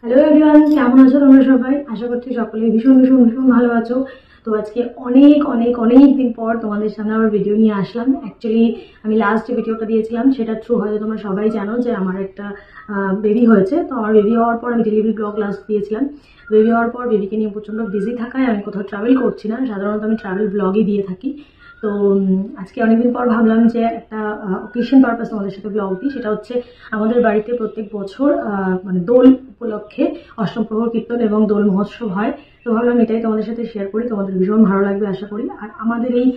Hello everyone, কেমন আছো তোমরা সবাই? আশা করছি সকলেই ভীষণ ভীষণ ভীষণ ভালো আছো। তো আজকে অনেক অনেক অনেক দিন পর তোমাদের সামনে আবার ভিডিও নিয়ে আসলাম। অ্যাকচুয়ালি আমি লাস্ট যে ভিডিওটা দিয়েছিলাম সেটা থ্রু হয়তো তোমরা সবাই জানো যে আমার একটা বেবি হয়েছে। তো আমার বেবি হওয়ার পর আমি ডেলিভারি ব্লগ লাস্ট দিয়েছিলাম। বেবি হওয়ার পর বেবিকে নিয়ে প্রচণ্ড বিজি থাকায় আমি কোথাও ট্রাভেল করছি না, সাধারণত আমি ট্রাভেল ব্লগই দিয়ে থাকি। তো আজকে অনেকদিন পর ভাবলাম যে একটা অকেশন পারপাস তোমাদের সাথে ব্লগ দিই। সেটা হচ্ছে আমাদের বাড়িতে প্রত্যেক বছর মানে দোল উপলক্ষে অষ্টম প্রহর কীর্তন এবং দোল মহোৎসব হয়। তো ভাবলাম এটাই তোমাদের সাথে শেয়ার করি, তোমাদের ভীষণ ভালো লাগবে আশা করি। আর আমাদের এই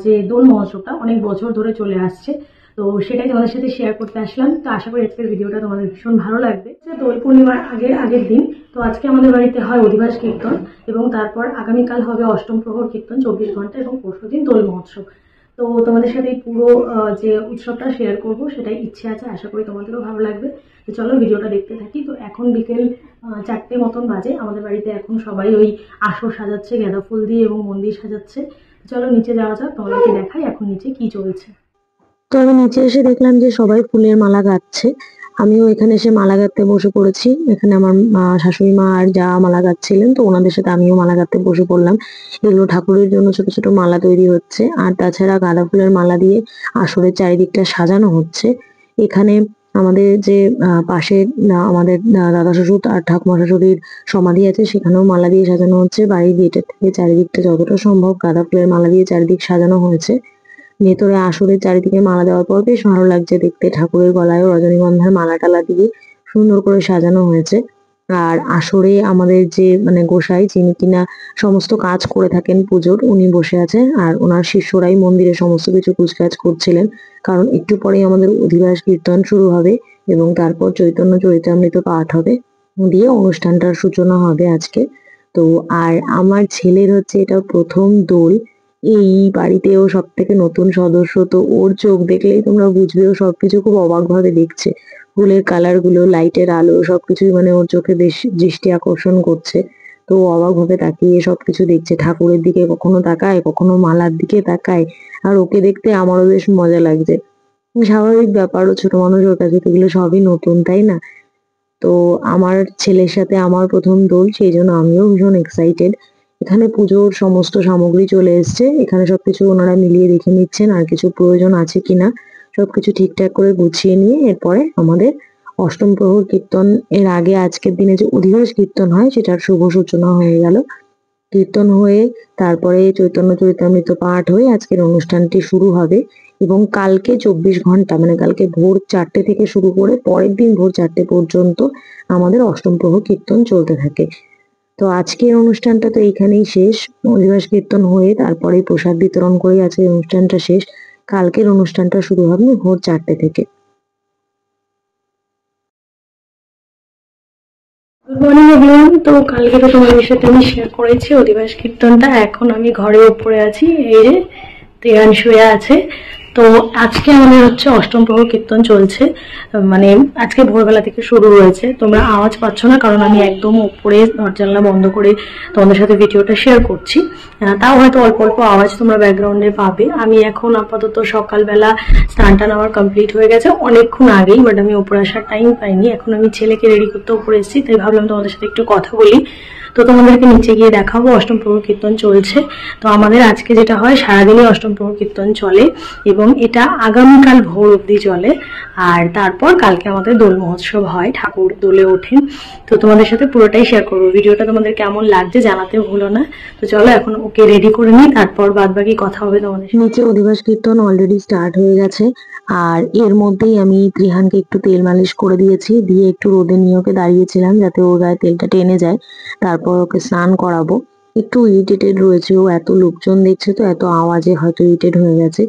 যে দোল মহোৎসবটা অনেক বছর ধরে চলে আসছে, তো সেটাই তোমাদের সাথে শেয়ার করতে আসলাম। তো আশা করি আজকের ভিডিওটা তোমাদের ভীষণ ভালো লাগবে। দোল পূর্ণিমার আগের দিন তো আজকে আমাদের বাড়িতে হয় অধিবাস কীর্তন, এবং তারপর আগামীকাল হবে অষ্টম প্রহর কীর্তন 24 ঘন্টা, এবং পরশুদিন দোল মহোৎসব। তো তোমাদের সাথে এই পুরো যে উৎসবটা শেয়ার করব সেটাই ইচ্ছে আছে, আশা করি তোমাদেরও ভালো লাগবে। তো চলো ভিডিওটা দেখতে থাকি। তো এখন বিকেল 4টে মতন বাজে। আমাদের বাড়িতে এখন সবাই ওই আসর সাজাচ্ছে গাঁদা ফুল দিয়ে এবং মন্দির সাজাচ্ছে। চলো নিচে যাওয়া যাক, তোমাদেরকে দেখাই এখন নিচে কি চলছে। তো আমি নিচে এসে দেখলাম যে সবাই ফুলের মালা গাঁথছে। আমিও এখানে এসে মালা গাঁথতে বসে পড়েছি। এখানে আমার শাশুড়ি মা আর যা মালা গাঁথছিলেন, তো ওনাদের সাথে আমিও মালা গাঁথতে বসে পড়লাম। এগুলো ঠাকুরের জন্য ছোট ছোট মালা তৈরি হচ্ছে, আর তাছাড়া গাঁদা ফুলের মালা দিয়ে আসরের চারিদিকটা সাজানো হচ্ছে। এখানে আমাদের যে পাশে আমাদের দাদা শ্বশুর আর ঠাকুমা শাশুড়ির সমাধি আছে, সেখানেও মালা দিয়ে সাজানো হচ্ছে। বাড়ির গেটের থেকে চারিদিকটা যতটা সম্ভব গাঁদা ফুলের মালা দিয়ে চারিদিক সাজানো হয়েছে। ভেতরে আসরের চারিদিকে মালা দেওয়ার পর বেশ ভালো লাগছে দেখতে। ঠাকুরের গলায়ও রজনীগন্ধার মালা টালা দিয়ে সুন্দর করে সাজানো হয়েছে। আর আসরে আমাদের যে গোসাই, যিনি কিনা সমস্ত কাজ করে থাকেন পুজোর, উনি বসে আছেন, আর ওনার শিষ্যরাই মন্দিরে সমস্ত কিছু কুচকাজ করছিলেন। কারণ একটু পরেই আমাদের অধিবাস কীর্তন শুরু হবে এবং তারপর চৈতন্য চরিতামৃত পাঠ হবে, দিয়ে অনুষ্ঠানটার সূচনা হবে আজকে। তো আর আমার ছেলের হচ্ছে এটা প্রথম দোল। এই বাড়িতেও সবথেকে নতুন সদস্য, তো ওর চোখ দেখলেই তোমরা বুঝবে ও সবকিছু খুব অবাক ভাবে দেখছে। ফুলের কালার গুলো, লাইটের আলো, সবকিছুই ওর চোখে বেশ দৃষ্টি আকর্ষণ করছে। তো ও অবাক ভাবে তাকিয়ে সবকিছু দেখছে, ঠাকুরের দিকে কখনো তাকায়, কখনো মালার দিকে তাকায়। আর ওকে দেখতে আমারও বেশ মজা লাগছে। স্বাভাবিক ব্যাপার, ও ছোট মানুষ, ওর কাছে তো এগুলো সবই নতুন, তাই না? তো আমার ছেলের সাথে আমার প্রথম দোল, সেই জন্য আমিও ভীষণ এক্সাইটেড। এখানে পুজোর সমস্ত সামগ্রী চলে এসছে। এখানে সবকিছু ওনারা মিলিয়ে দেখে নিচ্ছেন আর কিছু প্রয়োজন আছে কিনা। সবকিছু ঠিকঠাক করে গুছিয়ে নিয়ে এরপরে আমাদের অষ্টম প্রহর কীর্তন এর আগে আজকের দিনে যে অধিবাস কীর্তন হয় সেটার শুভ সূচনা হয়ে গেল। কীর্তন হয়ে তারপরে চৈতন্য চরিতামৃত পাঠ হয়ে আজকের অনুষ্ঠানটি শুরু হবে, এবং কালকে 24 ঘন্টা কালকে ভোর 4টে থেকে শুরু করে পরের দিন ভোর 4টে পর্যন্ত আমাদের অষ্টম প্রহর কীর্তন চলতে থাকে। তো আজকের অনুষ্ঠানটা তো এইখানেই শেষ। অধিবাস কীর্তন হয়ে তারপরে প্রসাদ বিতরণ করে আজকের অনুষ্ঠানটা শেষ। কালকের অনুষ্ঠানটা শুরু হবে ভোর 4টে থেকে। Good morning everyone. তো কালকে তো তোমাদের সাথে আমি শেয়ার করেছি অধিবাস কীর্তনটা। এখন আমি ঘরের উপরে আছি, এই যে ত্রিয়ান শুয়ে আছে। তো আজকে আমাদের হচ্ছে অষ্টম প্রহর কীর্তন চলছে, মানে আজকে ভোরবেলা থেকে শুরু হয়েছে। তোমরা আওয়াজ পাচ্ছ না, কারণ আমি একদম উপরে দরজানলা বন্ধ করে তোমাদের সাথে ভিডিওটা শেয়ার করছি। তাও হয়তো অল্প অল্প আওয়াজ তোমরা ব্যাকগ্রাউন্ডে পাবে। আমি এখন আপাতত সকালবেলা স্নান টান আমার কমপ্লিট হয়ে গেছে অনেকক্ষণ আগেই, বাট আমি উপরে আসার টাইম পাইনি। এখন আমি ছেলেকে রেডি করতে উপরে এসেছি, তাই ভাবলাম তোমাদের সাথে একটু কথা বলি। তো তোমাদেরকে নিচে গিয়ে দেখাবো অষ্টম প্রহর কীর্তন চলছে। তো আমাদের আজকে যেটা হয়, সারাদিনই অষ্টম প্রহর কীর্তন চলে এবং এটা আগামীকাল ভোর অবধি চলে। আর তারপর কালকে আমাদের দোল মহোৎসব হয়, ঠাকুর দোলে ওঠেন। তো তোমাদের সাথে পুরোটাই শেয়ার করবো। ভিডিওটা তোমাদের কেমন লাগছে জানাতে ভুলো না। তো চলো এখন ওকে রেডি করে নিই, তারপর বাদ বাকি কথা হবে তোমাদের সাথে। নিচে অধিবাস কীর্তন অলরেডি স্টার্ট হয়ে গেছে, আর এর মধ্যেই আমি ত্রিহানকে একটু তেল মালিশ করে দিয়েছি, দিয়ে একটু রোদে নিয়ে ওকে দাঁড়িয়েছিলাম যাতে ওর গায়ে তেলটা টেনে যায়। তারপর ওকে স্নান করাবো। একটু ইরিটেটেড রয়েছে ও, এত লোকজন দেখছে তো, এত আওয়াজে হয়তো ইরিটেট হয়ে গেছে।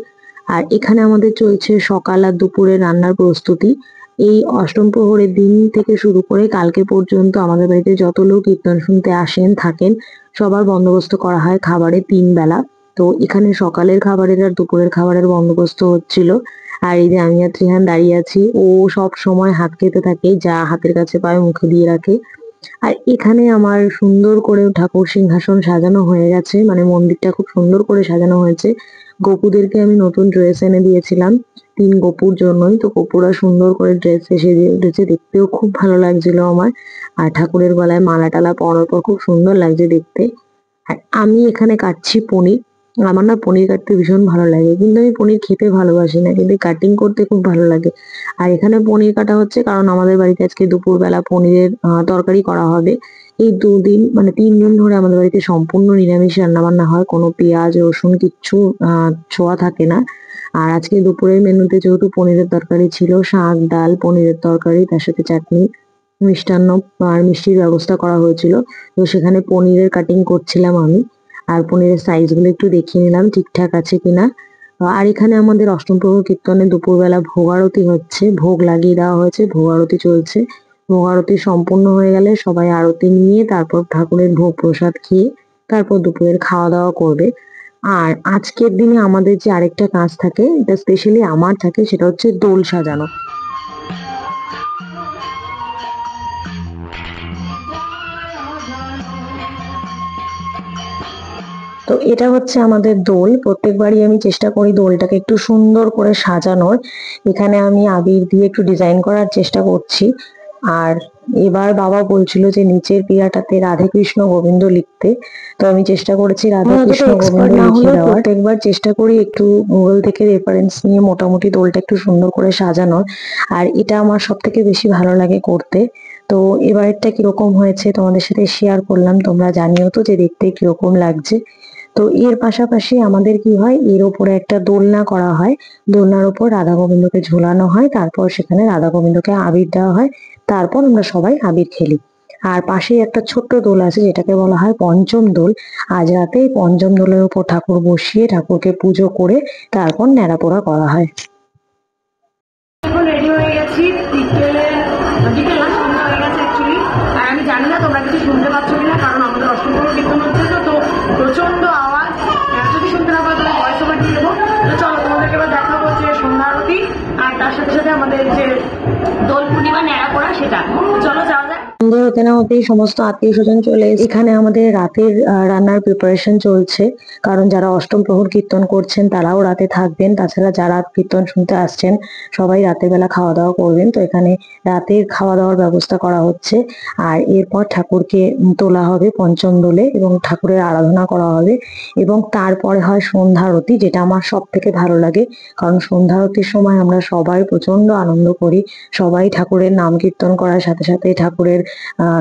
আর এখানে আমাদের চলছে সকাল আর দুপুরে রান্নার প্রস্তুতি। এই অষ্টম প্রহরের দিন থেকে শুরু করে কালকে পর্যন্ত আমাদের বাড়িতে যত লোক কীর্তন শুনতে আসেন থাকেন, সবার বন্দোবস্ত করা হয় খাবারের 3 বেলা। তো এখানে সকালের খাবারের আর দুপুরের খাবারের বন্দোবস্ত হচ্ছিল। আর এই যে আমি আর ত্রিহান দাঁড়িয়ে আছি, ও সব সময় হাত খেতে থাকে, যা হাতের কাছে পায় মুখে দিয়ে রাখে। আর এখানে আমার সুন্দর করে ঠাকুর সিংহাসন সাজানো হয়ে গেছে, মন্দিরটা খুব সুন্দর করে সাজানো হয়েছে। গোপুদেরকে আমি নতুন ড্রেস এনে দিয়েছিলাম, তিন গপুর জন্যই। তো গপুরা সুন্দর করে ড্রেসে সেজে উঠেছে, দেখতেও খুব ভালো লাগছিল আমার। আর ঠাকুরের গলায় মালা টালা পরানোর পর খুব সুন্দর লাগছে দেখতে। আর আমি এখানে কাটছি পনির। আমার না পনির কাটতে ভীষণ ভালো লাগে, কিন্তু আমি পনির খেতে ভালোবাসি না, কিন্তু কাটিং করতে খুব ভালো লাগে। আর এখানে পনির কাটা হচ্ছে কারণ আমাদের বাড়িতে আজকে দুপুরবেলা পনিরের তরকারি করা হবে। এই দুদিন মানে 3 দিন ধরে আমাদের বাড়িতে সম্পূর্ণ নিরামিষ রান্না বান্না হয়, কোনো পেঁয়াজ রসুন কিচ্ছু ছোঁয়া থাকে না। আর আজকে দুপুরের মেনুতে যেহেতু পনিরের তরকারি ছিল, শাক ডাল পনিরের তরকারি তার সাথে চাটনি, মিষ্টান্ন আর মিষ্টির ব্যবস্থা করা হয়েছিল। তো সেখানে পনিরের কাটিং করছিলাম আমি। আর পনিরের সাইজ গুলো একটু দেখিয়ে নিলাম ঠিকঠাক আছে কিনা। আর এখানে আমাদের অষ্টম প্রহর কীর্তনে দুপুরবেলা ভোগ আরতি হচ্ছে, ভোগ লাগিয়ে দেওয়া হয়েছে, ভোগ আরতি চলছে। ভোগ আরতি সম্পূর্ণ হয়ে গেলে সবাই আরতি নিয়ে তারপর ঠাকুরের ভোগ প্রসাদ খেয়ে তারপর দুপুরের খাওয়া দাওয়া করবে। আর আজকের দিনে আমাদের যে আরেকটা কাজ থাকে, এটা স্পেশালি আমার থাকে, সেটা হচ্ছে দোল সাজানো। তো এটা হচ্ছে আমাদের দোল। প্রত্যেকবারই আমি চেষ্টা করি দোলটাকে একটু সুন্দর করে সাজানোর। এখানে আমি আবির দিয়ে একটু ডিজাইন করার চেষ্টা করছি। আর এবার বাবা বলছিল যে নিচের পিয়াটাতে রাধে কৃষ্ণ গোবিন্দ লিখতে। তো আমি চেষ্টা করেছি রাধে কৃষ্ণ গোবিন্দ লিখে দেওয়ার। প্রত্যেকবার চেষ্টা করি একটু গুগল থেকে রেফারেন্স নিয়ে মোটামুটি দোলটা একটু সুন্দর করে সাজানোর। আর এটা আমার সব থেকে বেশি ভালো লাগে করতে। তো এবারেরটা কিরকম হয়েছে তোমাদের সাথে শেয়ার করলাম, তোমরা জানিও তো যে দেখতে কিরকম লাগছে। তো এর পাশাপাশি আমাদের কি হয়, এর ওপরে একটা দোলনা করা হয়। দোলনার ওপর রাধা গোবিন্দকে ঝোলানো হয়, তারপর সেখানে রাধা গোবিন্দকে আবির দেওয়া হয়। তারপর আমরা সবাই আবির খেলি। আর পাশেই একটা ছোট্ট দোল আছে যেটাকে বলা হয় পঞ্চম দোল। আজ রাতে এই পঞ্চম দোলের উপর ঠাকুর বসিয়ে ঠাকুরকে পুজো করে তারপর ন্যাড়াপোড়া করা হয়। এখন রেডি হয়ে গেছি, বিকেল না সন্ধ্যা হয়ে গেছে অ্যাকচুয়ালি। আর আমি জানি না তোমরা কিছু শুনতে পাচ্ছ কিনা, কারণ আমাদের অষ্টমপ্রহর কীর্তন হচ্ছে, তো প্রচন্ড আওয়াজ। যদি শুনতে না পাও তাহলে ভয়েস ওভার দিয়ে দেবো। তো চলো তোমাদেরকে এবার দেখাবো যে সন্ধ্যা আরতি আর তার সাথে সাথে আমাদের যে দোল পূর্ণিমা ন্যাড়া পড়া সেটা। চলো যাওয়া যাক। সন্ধ্যে হতে না হতেই সমস্ত আত্মীয় স্বজন চলে এসেছে। এখানে আমাদের রাতের রান্নার প্রিপারেশন চলছে, কারণ যারা অষ্টম প্রহর কীর্তন করছেন তারাও রাতে থাকবেন, তাছাড়া যারা কীর্তন শুনতে আসছেন সবাই রাতের বেলা খাওয়া দাওয়া করবেন। তো এখানে রাতের খাওয়া দাওয়ার ব্যবস্থা করা হচ্ছে। আর এরপর ঠাকুরকে তোলা হবে পঞ্চম দোলে এবং ঠাকুরের আরাধনা করা হবে। এবং তারপরে হয় সন্ধ্যা আরতি, যেটা আমার সব থেকে ভালো লাগে, কারণ সন্ধ্যা আরতির সময় আমরা সবাই প্রচন্ড আনন্দ করি। সবাই ঠাকুরের নাম কীর্তন করার সাথে সাথে ঠাকুরের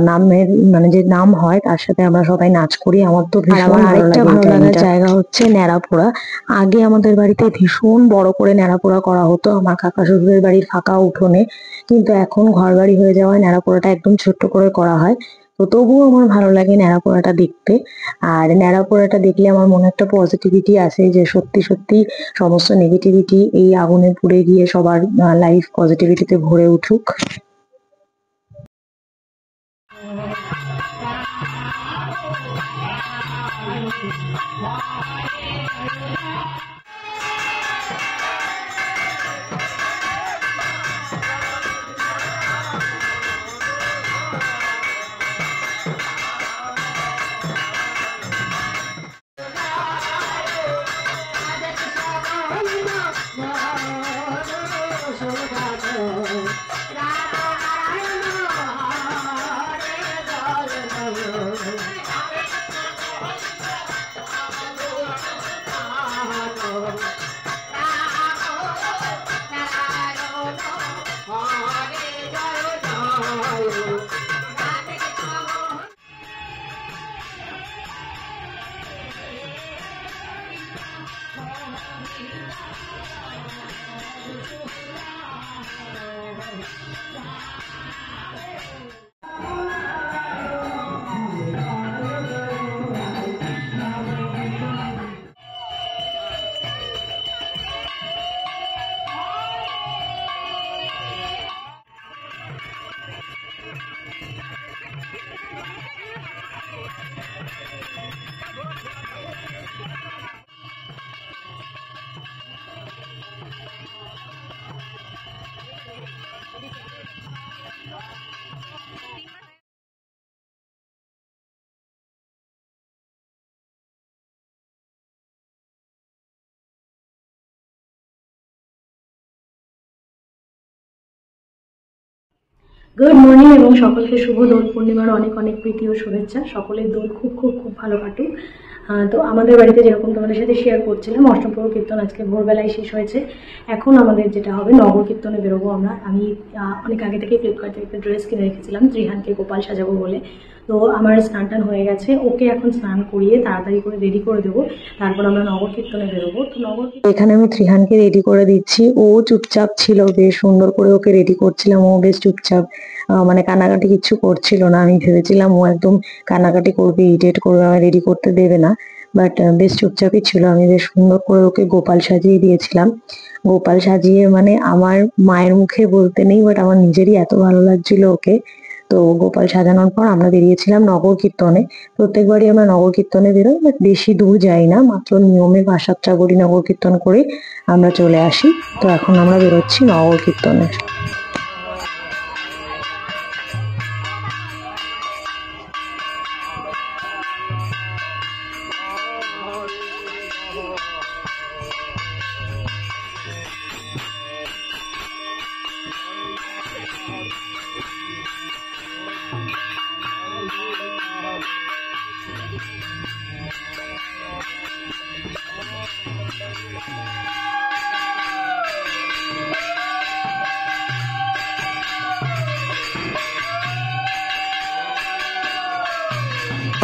নামের মানে যে নাম হয় তার সাথে আমরা সবাই নাচ করি। আমার তো ভীষণ আরেকটা ভালো লাগার জায়গা হচ্ছে ন্যাড়াপোড়া। আগে আমাদের বাড়িতে ভীষণ বড় করে ন্যাড়াপোড়া করা হতো আমার কাকা শ্বশুরের বাড়ির ফাঁকা উঠোনে, কিন্তু এখন ঘর বাড়ি হয়ে যাওয়ায় ন্যাড়াপোড়াটা একদম ছোট্ট করে করা হয়। তো তবুও আমার ভালো লাগে ন্যাড়াপোড়াটা দেখতে। আর ন্যাড়াপোড়াটা দেখলে আমার মনে একটা পজিটিভিটি আসে যে সত্যি সত্যি সমস্ত নেগেটিভিটি এই আগুনে পুড়ে গিয়ে সবার লাইফ পজিটিভিটিতে ভরে উঠুক। গুড মর্নিং এবং সকলকে শুভ দোল পূর্ণিমার অনেক অনেক প্রীতি ও শুভেচ্ছা। সকলের দোল খুব খুব খুব ভালো কাটুক। তো আমাদের বাড়িতে যেরকম তোমাদের সাথে শেয়ার করছিলাম, অষ্টপ্রহর কীর্তন আজকে ভোরবেলায় শেষ হয়েছে। এখন আমাদের যেটা হবে, নগর কীর্তনে বেরোবো আমরা। আমি অনেক আগে থেকে ফ্লিপকার্ট থেকে একটা ড্রেস কিনে রেখেছিলাম ত্রিহানকে গোপাল সাজাবো বলে। তো আমার স্নান টান হয়ে গেছে, ওকে এখন স্নান করিয়ে তাড়াতাড়ি করে রেডি করে দেবো, তারপর আমরা নগর কীর্তনে বেরোবো। তো এখানে আমি ত্রিহানকে রেডি করে দিচ্ছি। ও চুপচাপ ছিল, বেশ সুন্দর করে ওকে রেডি করছিলাম। ও বেশ চুপচাপ, মানে কান্নাকাটি কিচ্ছু করছিল না। আমি ভেবেছিলাম ও একদম কান্নাকাটি করবে, ইরিটেট করবে, আমায় রেডি করতে দেবে না, বাট বেশ চুপচাপই ছিল। আমি বেশ সুন্দর করে ওকে গোপাল সাজিয়ে দিয়েছিলাম। গোপাল সাজিয়ে মানে আমার মায়ের মুখে বলতে নেই, বাট আমার নিজেরই এত ভালো লাগছিল ওকে। তো গোপাল সাজানোর পর আমরা বেরিয়েছিলাম নগর কীর্তনে। প্রত্যেকবারই আমরা নগর কীর্তনে বেরোই, বাট বেশি দূর যাই না, মাত্র নিয়মে ৫-৭টা গড়ি নগর কীর্তন করে আমরা চলে আসি। তো এখন আমরা বেরোচ্ছি নগর কীর্তনে।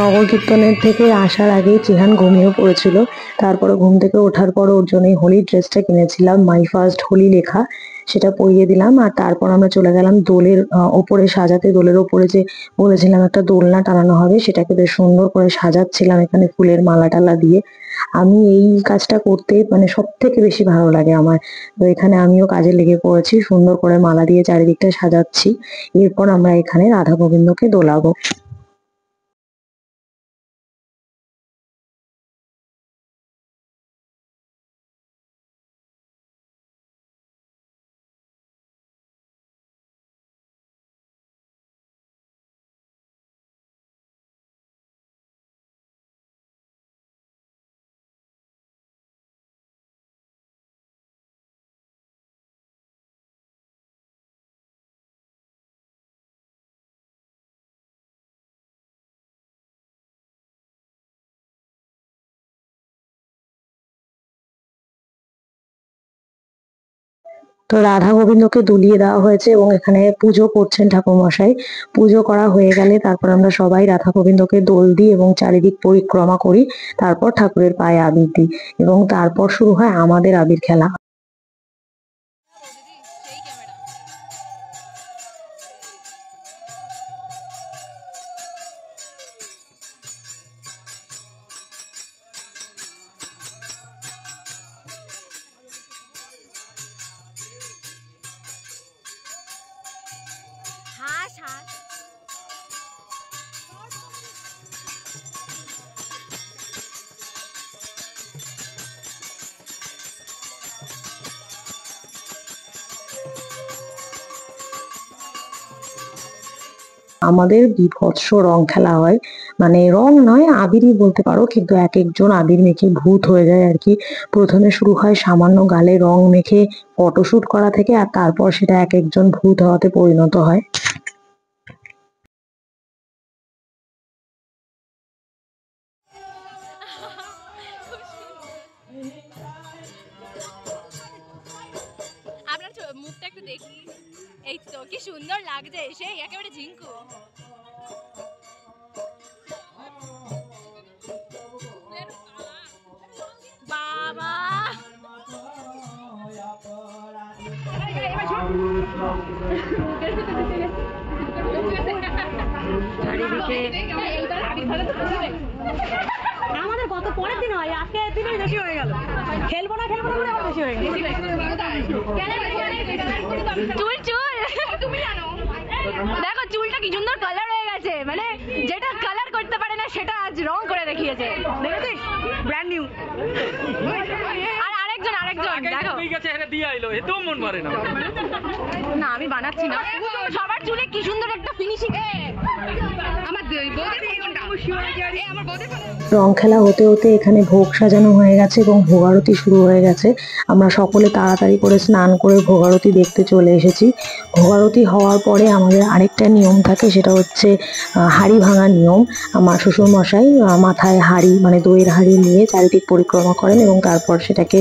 নগর কীর্তনের থেকে আসার আগে চিহান ঘুমিয়ে পড়েছিল। তারপরে ঘুম থেকে ওঠার পর ওর জন্য হোলির ড্রেসটা কিনেছিলাম, মাই ফার্স্ট হোলি লেখা, সেটা পরিয়ে দিলাম। আর তারপর আমরা চলে গেলাম দোলের ওপরে সাজাতে। দোলের ওপরে যে বলেছিলাম একটা দোলনা টানানো হবে, সেটাকে বেশ সুন্দর করে সাজাচ্ছিলাম এখানে ফুলের মালা টালা দিয়ে। আমি এই কাজটা করতে মানে সব থেকে বেশি ভালো লাগে আমার। তো এখানে আমিও কাজে লেগে পড়েছি, সুন্দর করে মালা দিয়ে চারিদিকটা সাজাচ্ছি। এরপর আমরা এখানে রাধা গোবিন্দকে দোলাবো। তো রাধা গোবিন্দকে দুলিয়ে দেওয়া হয়েছে এবং এখানে পুজো করছেন ঠাকুরমশাই। পুজো করা হয়ে গেলে তারপর আমরা সবাই রাধা গোবিন্দকে দোল দিই এবং চারিদিক পরিক্রমা করি। তারপর ঠাকুরের পায়ে আবির দিই এবং তারপর শুরু হয় আমাদের আবির খেলা। আমাদের বীভৎস রং খেলা হয়, মানে রং নয়, আবিরই বলতে পারো, কিন্তু এক একজন আবির মেখে ভূত হয়ে যায় আর কি। প্রথমে শুরু হয় সামান্য গালে রং মেখে ফটোশুট করা থেকে, আর তারপর সেটা এক একজন ভূত হওয়াতে পরিণত হয়। আপনার মুখটা একটু দেখি। এই তো কি সুন্দর লাগছে, সেই একেবারে ঝিঙ্কু। বাবা আমাদের কত পরের দিন হয়, আজকে দিনই বেশি হয়ে গেল। খেলবো না করে আবার বেশি হয়ে গেল। চুল চুল তুমি জানো, দেখো চুলটা কি সুন্দর কালার হয়ে গেছে, মানে যেটা কালার করতে পারে না সেটা আজ রং করে দেখিয়েছে। দেখেছিস, ব্র্যান্ড নিউ। আর আরেকজন দেখো না, আমি বানাচ্ছি না। সবার চুলে কি সুন্দর একটা ফিনিশিং। আমার রং খেলা হতে হতে এখানে ভোগ সাজানো হয়ে গেছে এবং ভোগারতি শুরু হয়ে গেছে। আমরা সকলে তাড়াতাড়ি করে স্নান করে ভোগারতি দেখতে চলে এসেছি। ভোগারতি হওয়ার পরে আমাদের আরেকটা নিয়ম থাকে, সেটা হচ্ছে হাঁড়ি ভাঙা নিয়ম। আমার শ্বশুর মশাই মাথায় হাঁড়ি মানে দইয়ের হাঁড়ি নিয়ে চারিদিক পরিক্রমা করেন এবং তারপর সেটাকে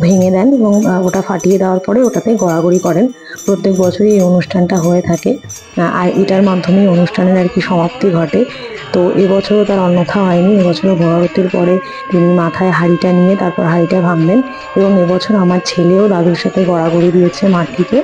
ভেঙে দেন এবং ওটা ফাটিয়ে দেওয়ার পরে ওটাতে গড়াগড়ি করেন। প্রত্যেক বছরই এই অনুষ্ঠানটা হয়ে থাকে আর এটার মাধ্যমেই অনুষ্ঠানের আর কি সমাপ্তি ঘটে। তো এবছরও তার অন্যথা হয়নি। এবছরও ভোগারতির পরে তিনি মাথায় হাঁড়িটা নিয়ে তারপর হাঁড়িটা ভাঙবেন এবং এবছর আমার ছেলেও দাদুর সাথে গড়াগড়ি দিয়েছে মাটিতে।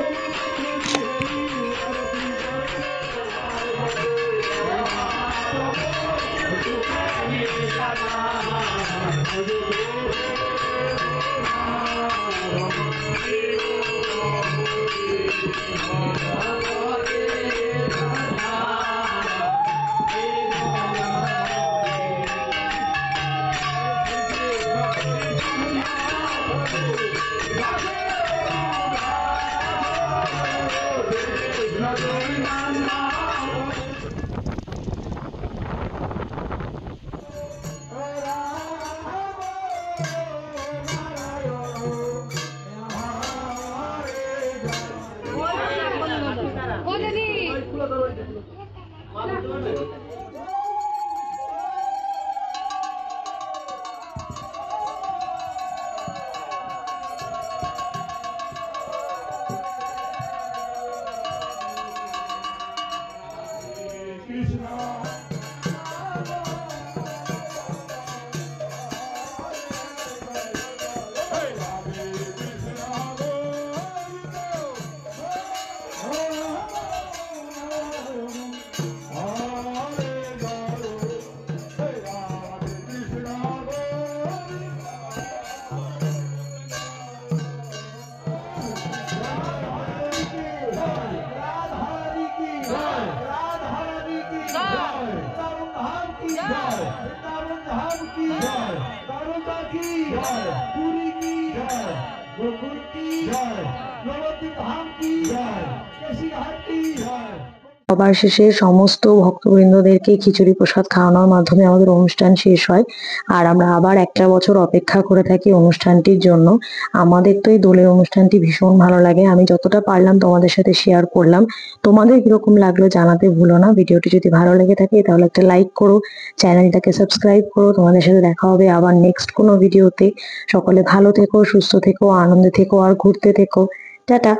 সবার শেষে সমস্ত ভক্তবৃন্দদেরকে খিচুড়ি প্রসাদ খাওয়ানোর মাধ্যমে আমাদের অনুষ্ঠান শেষ হয় আর আমরা আবার একটা বছর অপেক্ষা করে থাকি অনুষ্ঠানটির জন্য। আমাদের তো এই দোলের অনুষ্ঠানটি ভীষণ ভালো লাগে। আমি যতটা পারলাম তোমাদের সাথে শেয়ার করলাম। তোমাদের কিরকম লাগলো জানাতে ভুলো না। ভিডিওটি যদি ভালো লেগে থাকে তাহলে একটা লাইক করো, চ্যানেলটাকে সাবস্ক্রাইব করো। তোমাদের সাথে দেখা হবে আবার নেক্সট কোনো ভিডিওতে। সকলে ভালো থেকো, সুস্থ থেকো, আনন্দে থেকো আর ঘুরতে থেকো। টাটা।